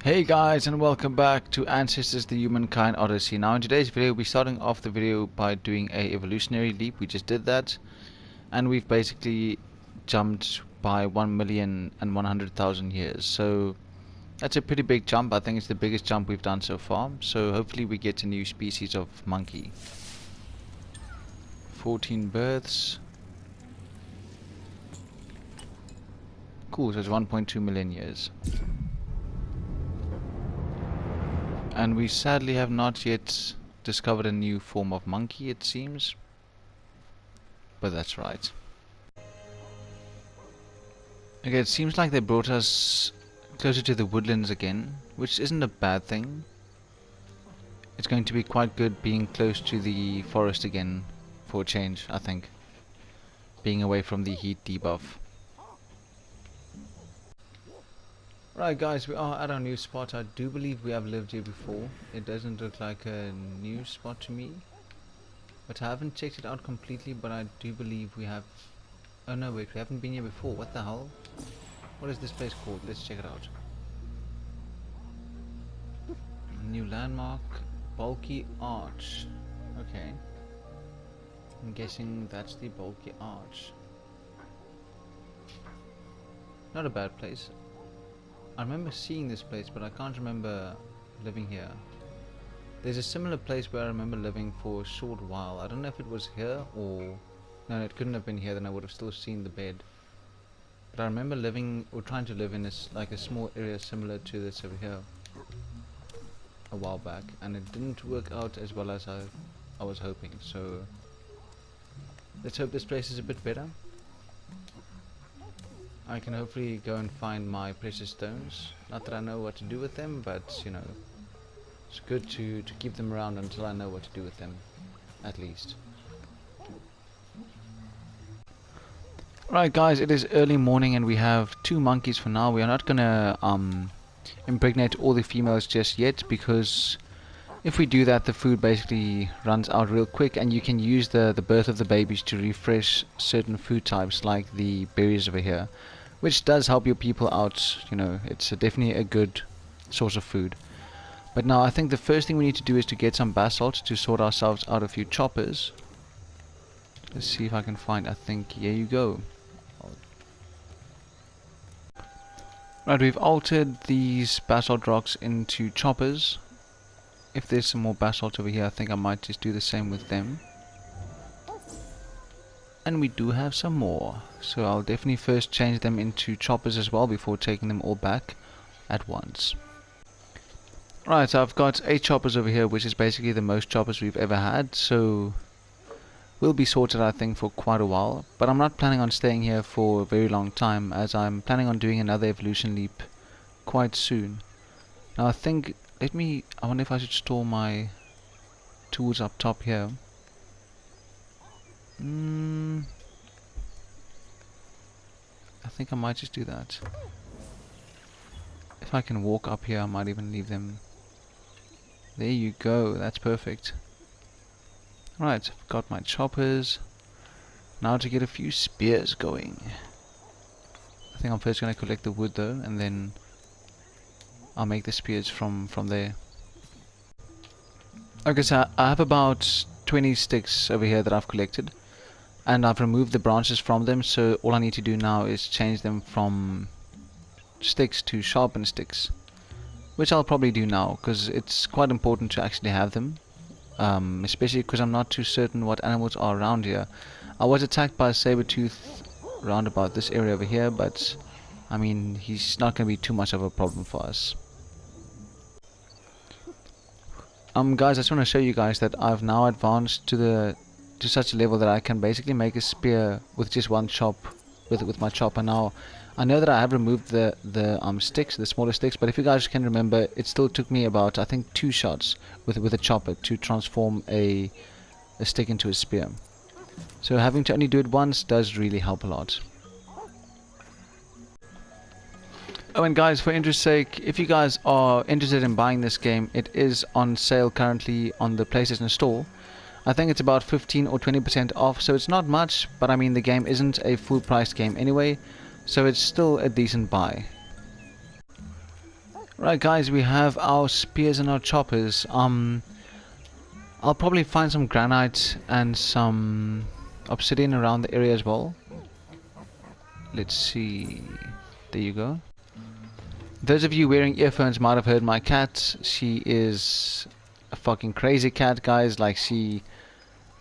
Hey guys, and welcome back to Ancestors the Humankind Odyssey. Now in today's video we'll be starting off the video by doing a evolutionary leap. We just did that and we've basically jumped by 1,100,000 years. So that's a pretty big jump. I think it's the biggest jump we've done so far. So hopefully we get a new species of monkey. 14 births. Cool, so it's 1.2 million years. And we sadly have not yet discovered a new form of monkey, it seems. But that's right. Okay, it seems like they brought us closer to the woodlands again, which isn't a bad thing. It's going to be quite good being close to the forest again for a change, I think. Being away from the heat debuff. Right guys, we are at our new spot. I do believe we have lived here before. It doesn't look like a new spot to me, but I haven't checked it out completely, but I do believe we have... Oh no, wait, we haven't been here before. What the hell? What is this place called? Let's check it out. New landmark, bulky arch. Okay, I'm guessing that's the bulky arch. Not a bad place. I remember seeing this place, but I can't remember living here. There's a similar place where I remember living for a short while. I don't know if it was here or... No, it couldn't have been here, then I would have still seen the bed. But I remember living, or trying to live in this, like a small area similar to this over here a while back, and it didn't work out as well as I was hoping. So let's hope this place is a bit better. I can hopefully go and find my precious stones. Not that I know what to do with them, but you know, it's good to keep them around until I know what to do with them, at least. Right guys, it is early morning and we have 2 monkeys for now. We are not gonna impregnate all the females just yet, because if we do that the food basically runs out real quick, and you can use the birth of the babies to refresh certain food types like the berries over here, which does help your people out. You know, it's definitely a good source of food. But now I think the first thing we need to do is to get some basalt to sort ourselves out a few choppers. Let's see if I can find, I think, here you go. Right, we've altered these basalt rocks into choppers. If there's some more basalt over here, I think I might just do the same with them. And we do have some more, so I'll definitely first change them into choppers as well before taking them all back at once. Right, so I've got 8 choppers over here, which is basically the most choppers we've ever had, so we'll be sorted I think for quite a while. But I'm not planning on staying here for a very long time, as I'm planning on doing another evolution leap quite soon. Now I think, I wonder if I should store my tools up top here. I think I might just do that. If I can walk up here, I might even leave them. There you go, that's perfect. Right, I've got my choppers. Now to get a few spears going. I think I'm first going to collect the wood though, and then I'll make the spears from there. Okay, so I have about 20 sticks over here that I've collected, and I've removed the branches from them, so all I need to do now is change them from sticks to sharpened sticks, which I'll probably do now because it's quite important to actually have them, especially because I'm not too certain what animals are around here. I was attacked by a saber-tooth round about this area over here, but I mean, he's not going to be too much of a problem for us. Guys, I just want to show you guys that I've now advanced to such a level that I can basically make a spear with just one chop with my chopper. Now I know that I have removed the sticks, the smaller sticks, but if you guys can remember, it still took me about, I think, 2 shots with a chopper to transform a stick into a spear. So having to only do it once does really help a lot. Oh, and guys, for interest's sake, if you guys are interested in buying this game, it is on sale currently on the PlayStation Store. I think it's about 15 or 20% off, so it's not much, but I mean, the game isn't a full priced game anyway, so it's still a decent buy. Right guys, we have our spears and our choppers. I'll probably find some granite and some obsidian around the area as well. Let's see. There you go. Those of you wearing earphones might have heard my cat. She is a fucking crazy cat, guys. Like, she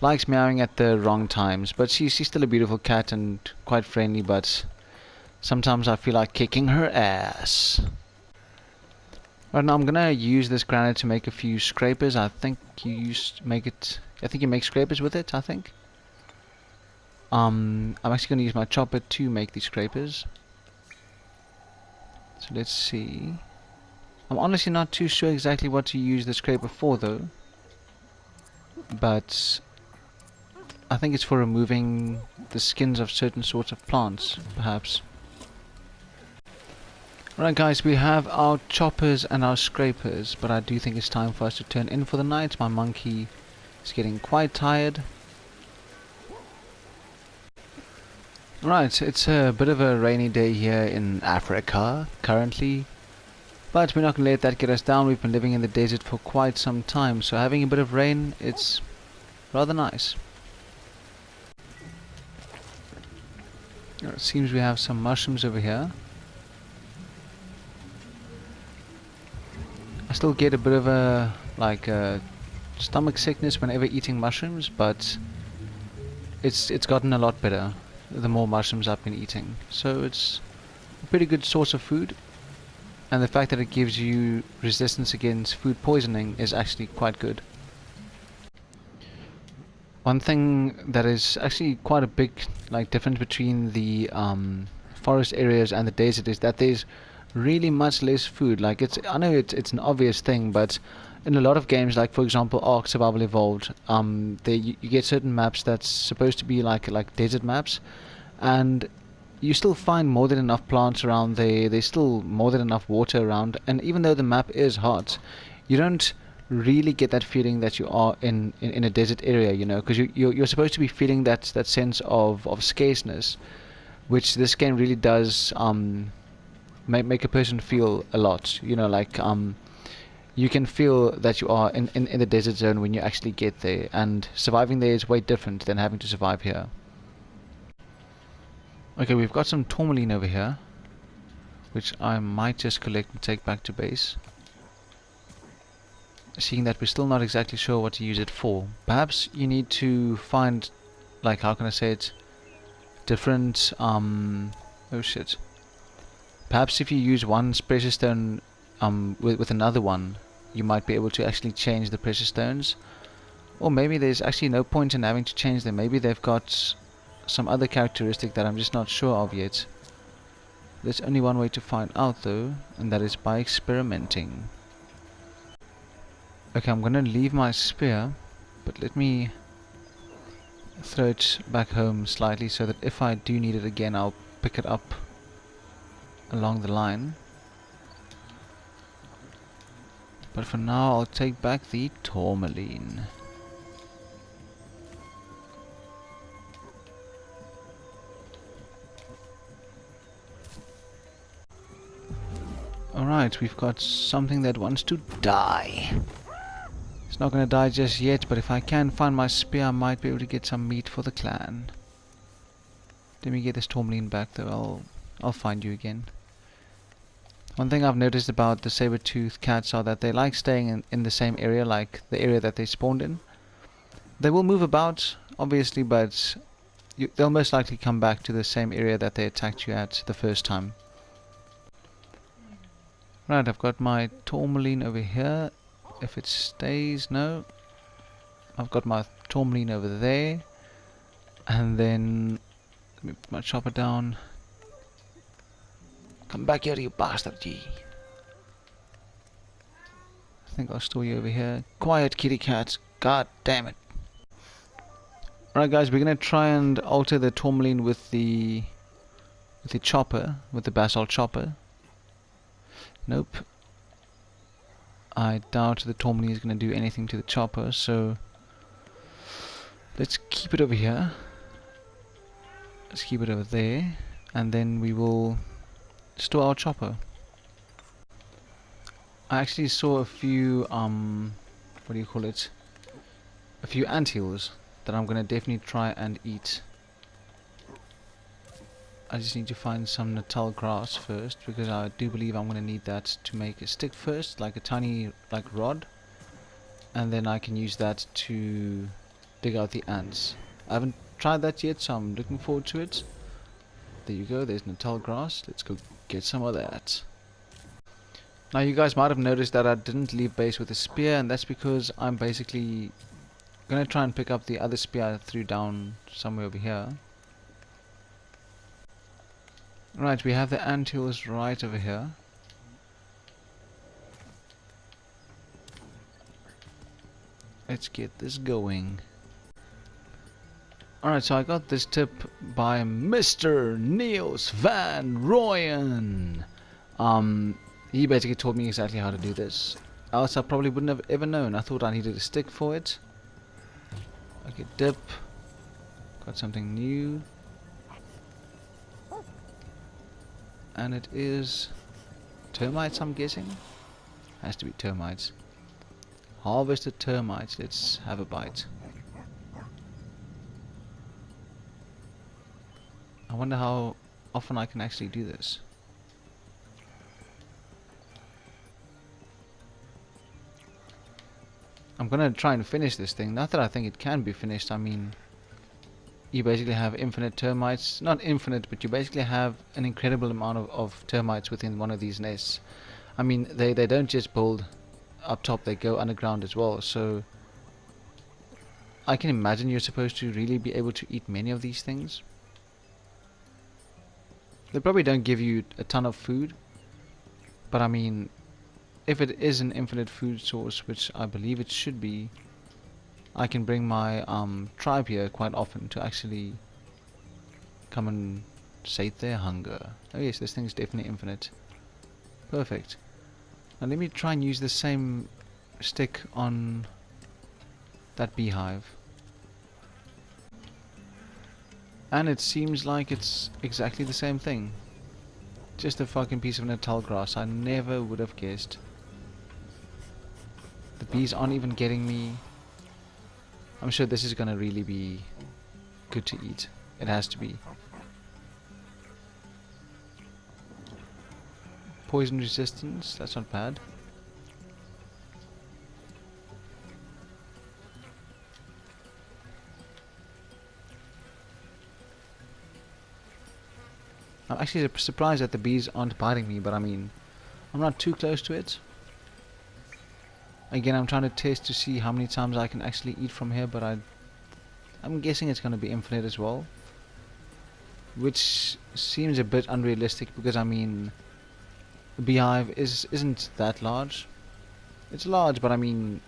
likes meowing at the wrong times. But she's still a beautiful cat and quite friendly, but sometimes I feel like kicking her ass. Right now I'm gonna use this granite to make a few scrapers. I think you make scrapers with it, I think. I'm actually gonna use my chopper to make these scrapers. So let's see. I'm honestly not too sure exactly what to use the scraper for though. But I think it's for removing the skins of certain sorts of plants, perhaps. Right guys, we have our choppers and our scrapers, but I do think it's time for us to turn in for the night. My monkey is getting quite tired. Right, it's a bit of a rainy day here in Africa currently, but we're not going to let that get us down. We've been living in the desert for quite some time, so having a bit of rain, it's rather nice. It seems we have some mushrooms over here. I still get a bit of a stomach sickness whenever eating mushrooms, but it's gotten a lot better the more mushrooms I've been eating. So it's a pretty good source of food, and the fact that it gives you resistance against food poisoning is actually quite good. One thing that is actually quite a big difference between the forest areas and the desert is that there's really much less food. I know it's an obvious thing, but in a lot of games, like for example Ark Survival Evolved, you get certain maps that's supposed to be like desert maps, and you still find more than enough plants around there. There's still more than enough water around, and even though the map is hot, you don't really get that feeling that you are in a desert area, you know, because you're supposed to be feeling that sense of scarceness, which this game really does make a person feel a lot, you know, you can feel that you are in the desert zone when you actually get there, and surviving there is way different than having to survive here. Okay, we've got some tourmaline over here, which I might just collect and take back to base, seeing that we're still not exactly sure what to use it for. Perhaps you need to find, how can I say it, different oh shit. Perhaps if you use one precious stone with another one, you might be able to actually change the precious stones. Or maybe there's actually no point in having to change them. Maybe they've got some other characteristic that I'm just not sure of yet. There's only one way to find out though, and that is by experimenting. Okay, I'm gonna leave my spear, but let me throw it back home slightly so that if I do need it again, I'll pick it up along the line. But for now I'll take back the tourmaline. Alright, we've got something that wants to die. It's not going to die just yet, but if I can find my spear, I might be able to get some meat for the clan. Let me get this tourmaline back though. I'll find you again. One thing I've noticed about the saber-toothed cats are that they like staying in the same area, like the area that they spawned in. They will move about, obviously, but they'll most likely come back to the same area that they attacked you at the first time. Right, I've got my tourmaline over here. If it stays, no. I've got my tourmaline over there. And then, let me put my chopper down. Come back here, you bastard, G. I think I'll store you over here. Quiet, kitty cats. God damn it. Alright guys, we're gonna try and alter the tourmaline with the chopper, with the basalt chopper. Nope. I doubt the tourmaline is gonna do anything to the chopper, so let's keep it over here. Let's keep it over there, and then we will store our chopper. I actually saw a few what do you call it? A few anthills that I'm gonna definitely try and eat. I just need to find some natal grass first, because I do believe I'm gonna need that to make a stick first, like a tiny rod, and then I can use that to dig out the ants. I haven't tried that yet, so I'm looking forward to it. There you go, there's natal grass. Let's go get some of that. Now you guys might have noticed that I didn't leave base with a spear, and that's because I'm basically gonna try and pick up the other spear I threw down somewhere over here. Right, we have the anthills right over here. Let's get this going. Alright, so I got this tip by Mr. Niels Van Rooyen. He basically told me exactly how to do this. Else I probably wouldn't have ever known. I thought I needed a stick for it. Okay, dip. Got something new. And it is termites, I'm guessing. Has to be termites. Harvested termites. Let's have a bite. I wonder how often I can actually do this. I'm gonna try and finish this thing. Not that I think it can be finished. I mean, you basically have infinite termites. Not infinite, but you basically have an incredible amount of termites within one of these nests. I mean, they don't just build up top, they go underground as well. So I can imagine you're supposed to really be able to eat many of these things. They probably don't give you a ton of food, but I mean, if it is an infinite food source, which I believe it should be, I can bring my tribe here quite often to actually come and sate their hunger. Oh yes, this thing is definitely infinite. Perfect. Now let me try and use the same stick on that beehive. And it seems like it's exactly the same thing. Just a fucking piece of natal grass. I never would have guessed. The bees aren't even getting me. I'm sure this is gonna really be good to eat. It has to be. Poison resistance, that's not bad. I'm actually surprised that the bees aren't biting me, but I mean, I'm not too close to it. Again, I'm trying to test to see how many times I can actually eat from here, but I'm guessing it's going to be infinite as well. Which seems a bit unrealistic, because I mean, the beehive isn't that large. It's large, but I mean,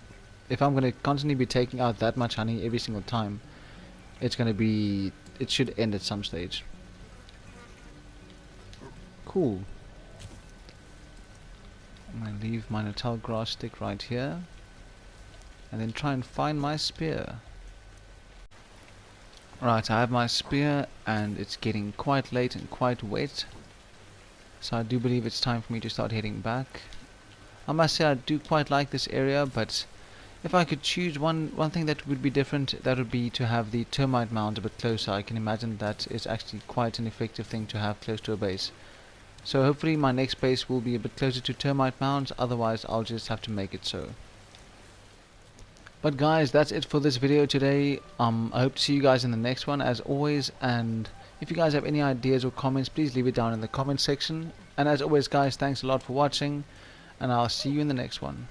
if I'm going to constantly be taking out that much honey every single time, it's going to be, it should end at some stage. Cool. I'm going to leave my natal grass stick right here, and then try and find my spear. Right, I have my spear, and it's getting quite late and quite wet, so I do believe it's time for me to start heading back. I must say I do quite like this area, but if I could choose one thing that would be different, that would be to have the termite mound a bit closer. I can imagine that is actually quite an effective thing to have close to a base. So hopefully my next base will be a bit closer to termite mounds, otherwise I'll just have to make it so. But guys, that's it for this video today. I hope to see you guys in the next one as always, and if you guys have any ideas or comments, please leave it down in the comment section. And as always guys, thanks a lot for watching, and I'll see you in the next one.